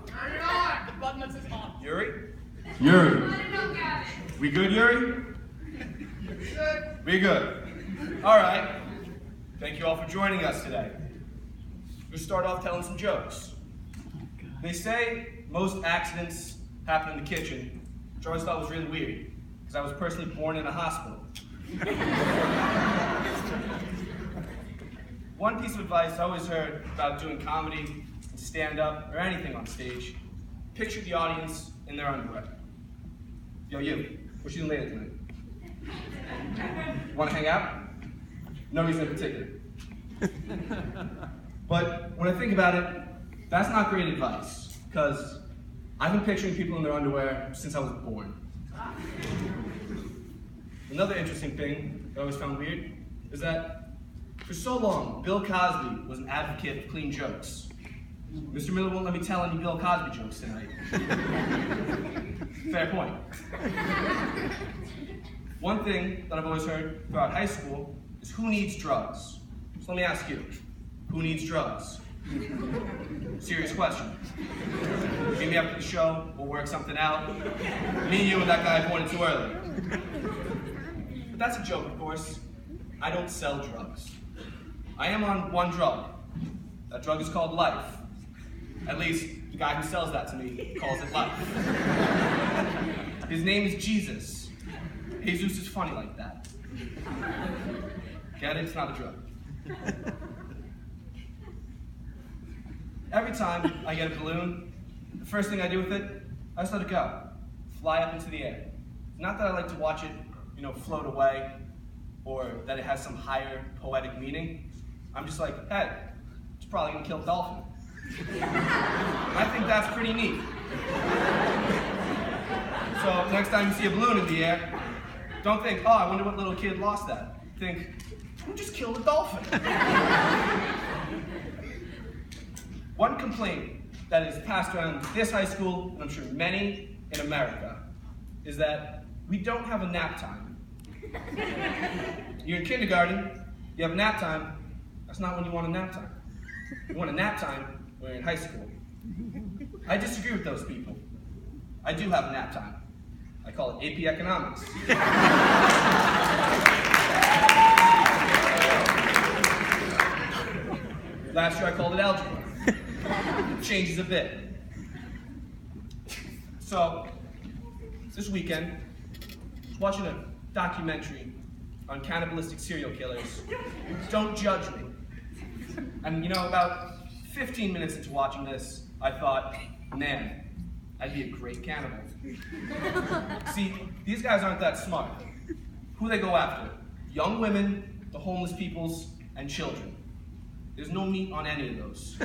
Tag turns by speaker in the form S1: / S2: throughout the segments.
S1: Turn it on! The button that says on.
S2: Yuri?
S3: Yuri.
S1: I don't know, Gavin.
S2: We good, Yuri?
S1: Good.
S2: We good. All right. Thank you all for joining us today. We'll start off telling some jokes. They say most accidents happen in the kitchen, which I always thought was really weird, because I was personally born in a hospital. One piece of advice I always heard about doing comedy, stand-up, or anything on stage: picture the audience in their underwear. Yo, you, what you doing later tonight? Want to hang out? No reason in particular. But when I think about it, that's not great advice, because I've been picturing people in their underwear since I was born. Another interesting thing I always found weird is that for so long, Bill Cosby was an advocate of clean jokes. Mr. Miller won't let me tell any Bill Cosby jokes tonight. Fair point. One thing that I've always heard throughout high school is who needs drugs? So let me ask you, who needs drugs? Serious question. Meet me after the show, we'll work something out. Me, you, and that guy pointed too early. But that's a joke, of course. I don't sell drugs. I am on one drug. That drug is called life. At least, the guy who sells that to me calls it life. His name is Jesus. Jesus is funny like that. Get it? It's not a drug. Every time I get a balloon, the first thing I do with it, I just let it go. Fly up into the air. Not that I like to watch it, float away, or that it has some higher poetic meaning. I'm just like, hey, it's probably gonna kill a dolphin. I think that's pretty neat. So next time you see a balloon in the air, don't think, oh, I wonder what little kid lost that. Think, who just killed a dolphin? One complaint that is passed around this high school, and I'm sure many in America, is that we don't have a nap time. You're in kindergarten, you have nap time. That's not when you want a nap time. You want a nap time when you're in high school. I disagree with those people. I do have a nap time. I call it AP Economics. Last year I called it algebra. Changes a bit. So, this weekend, I was watching a documentary on cannibalistic serial killers. Don't judge me. And about 15 minutes into watching this, I thought, man, I'd be a great cannibal. See, these guys aren't that smart. Who they go after? Young women, the homeless peoples, and children. There's no meat on any of those.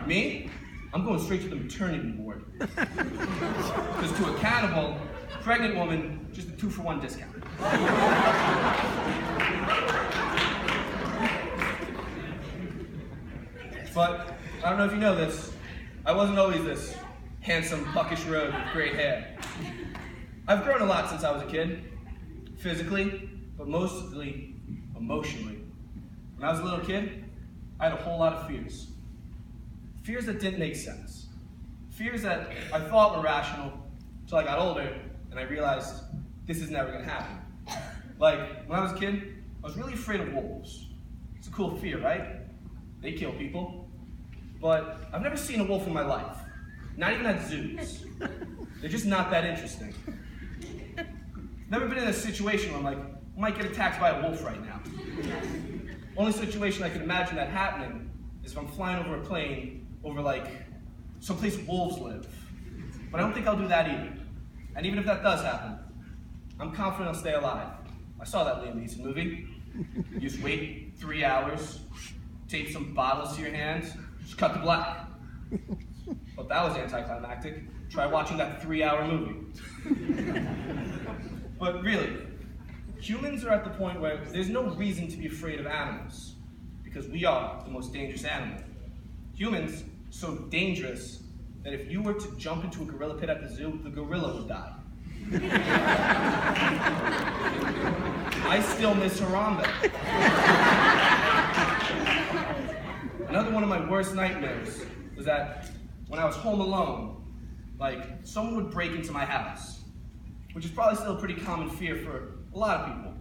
S2: Me? I'm going straight to the maternity ward. Because to a cannibal, pregnant woman, just a 2-for-1 discount. But I don't know if you know this, I wasn't always this handsome, puckish rogue with great hair. I've grown a lot since I was a kid, physically, but mostly emotionally. When I was a little kid, I had a whole lot of fears. Fears that didn't make sense. Fears that I thought were rational until I got older and I realized this is never gonna happen. Like, when I was a kid, I was really afraid of wolves. It's a cool fear, right? They kill people. But I've never seen a wolf in my life. Not even at zoos. They're just not that interesting. Never been in a situation where I'm like, I might get attacked by a wolf right now. Only situation I could imagine that happening is if I'm flying over a plane over someplace wolves live. But I don't think I'll do that either. And even if that does happen, I'm confident I'll stay alive. I saw that Liam Neeson movie. You just wait 3 hours, tape some bottles to your hands, just cut to black. Well, that was anticlimactic. Try watching that 3-hour movie. But really, humans are at the point where there's no reason to be afraid of animals, because we are the most dangerous animal. Humans are so dangerous that if you were to jump into a gorilla pit at the zoo, the gorilla would die. I still miss Harambe. Another one of my worst nightmares was that when I was home alone, like someone would break into my house, which is probably still a pretty common fear for a lot of people.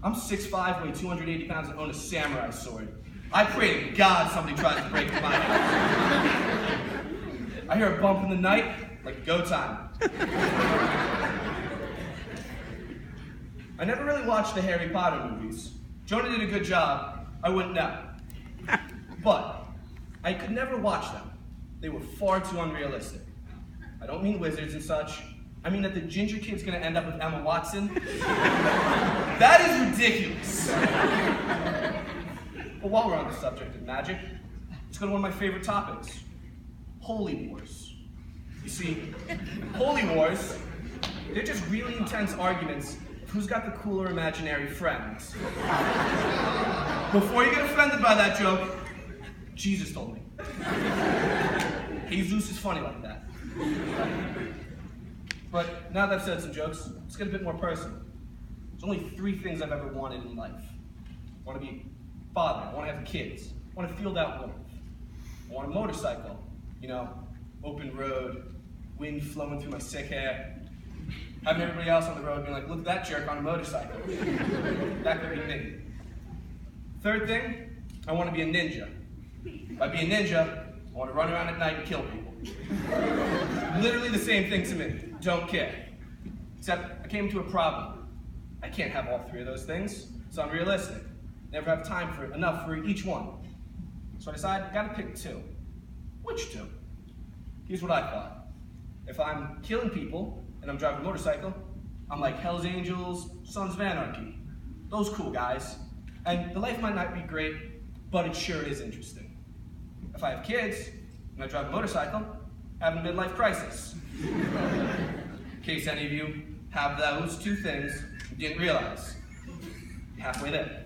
S2: I'm 6'5", weigh 280 pounds, and own a samurai sword. I pray to God somebody tries to break into my house. I hear a bump in the night, like go time. I never really watched the Harry Potter movies. Jonah did a good job, I wouldn't know. But I could never watch them. They were far too unrealistic. I don't mean wizards and such. I mean that the ginger kid's gonna end up with Emma Watson. That is ridiculous. But while we're on the subject of magic, let's go to one of my favorite topics, holy wars. You see, holy wars, they're just really intense arguments of who's got the cooler imaginary friends. Before you get offended by that joke, Jesus told me. Jesus is funny like that. But now that I've said some jokes, let's get a bit more personal. There's only 3 things I've ever wanted in life. I want to be a father, I want to have kids, I want to field out warmth. I want a motorcycle, you know, open road, wind flowing through my sick hair. Having everybody else on the road being like, look at that jerk on a motorcycle. That could be me. 3rd thing, I want to be a ninja. If I be a ninja, I want to run around at night and kill people. Literally the same thing to me. Don't care. Except I came to a problem. I can't have all 3 of those things. It's unrealistic. Never have time for enough for each one. So I decided I gotta pick 2. Which 2? Here's what I thought. If I'm killing people and I'm driving a motorcycle, I'm like Hell's Angels, Sons of Anarchy. Those cool guys. And the life might not be great, but it sure is interesting. If I have kids and I drive a motorcycle, I have a midlife crisis. In case any of you have those 2 things you didn't realize. Halfway there.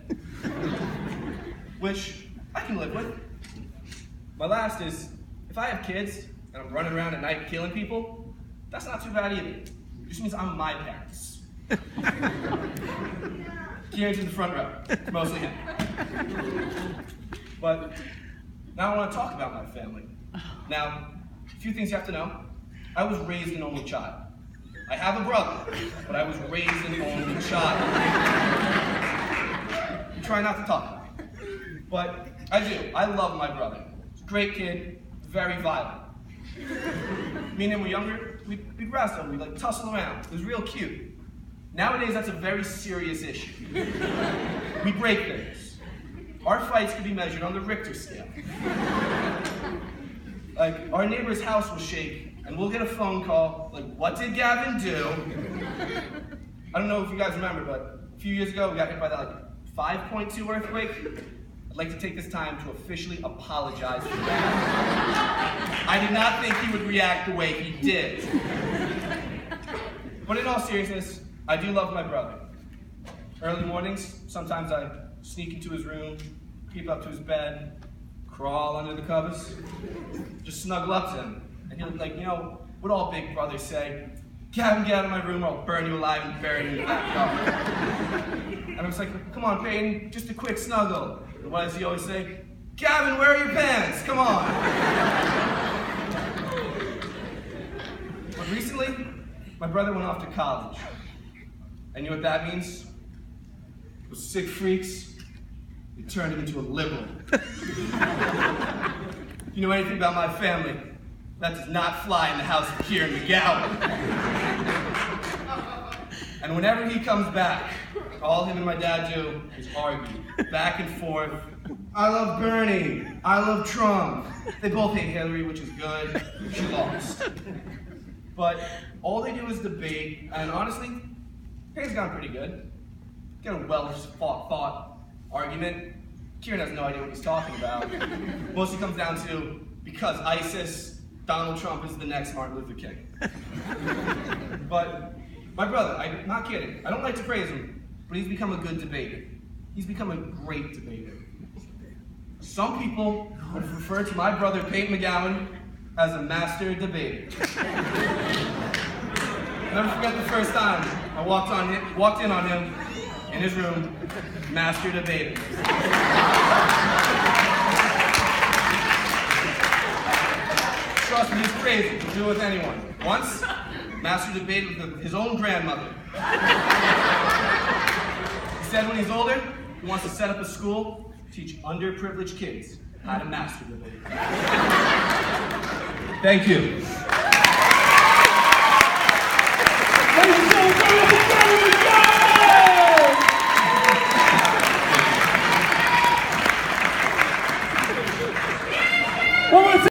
S2: Which I can live with. My last is, if I have kids and I'm running around at night killing people, that's not too bad either. It just means I'm my parents. Kieran's in the front row. It's mostly him. But now I want to talk about my family. Now, a few things you have to know. I was raised an only child. I have a brother, but I was raised an only child. I try not to talk about it. But I do. I love my brother. He's a great kid, very violent. Me and him were younger, we'd wrestle, we'd like tussle around. It was real cute. Nowadays, that's a very serious issue. We break things. Our fights can be measured on the Richter scale. Like, our neighbor's house will shake, and we'll get a phone call, like, what did Gavin do? I don't know if you guys remember, but a few years ago, we got hit by that, like, 5.2 earthquake. I'd like to take this time to officially apologize for that. I did not think he would react the way he did. But in all seriousness, I do love my brother. Early mornings, sometimes I sneak into his room, creep up to his bed, crawl under the covers, just snuggle up to him. And he'll, like, you know, what all big brothers say, Gavin, get out of my room or I'll burn you alive and bury you in the backyard. And I was like, come on, Peyton, just a quick snuggle. And what does he always say? Gavin, where are your pants? Come on. But recently, my brother went off to college. And you know what that means? Those sick freaks, they turned him into a liberal. You know anything about my family? That does not fly in the house of Kieran McGowan. And whenever he comes back, all him and my dad do is argue, back and forth. I love Bernie. I love Trump. They both hate Hillary, which is good. She lost. But all they do is debate, and honestly, Payne's gone pretty good. Get a well-thought argument. Kieran has no idea what he's talking about. Mostly comes down to, because ISIS, Donald Trump is the next Martin Luther King. But my brother, I'm not kidding. I don't like to praise him, but he's become a good debater. He's become a great debater. Some people would refer to my brother, Peyton McGowan, as a master debater. I'll never forget the first time I walked in on him in his room, master debater. So trust me, he's crazy. He'll do it with anyone. Once, Master debated with his own grandmother. He said when he's older, he wants to set up a school to teach underprivileged kids how to master debate. Thank you.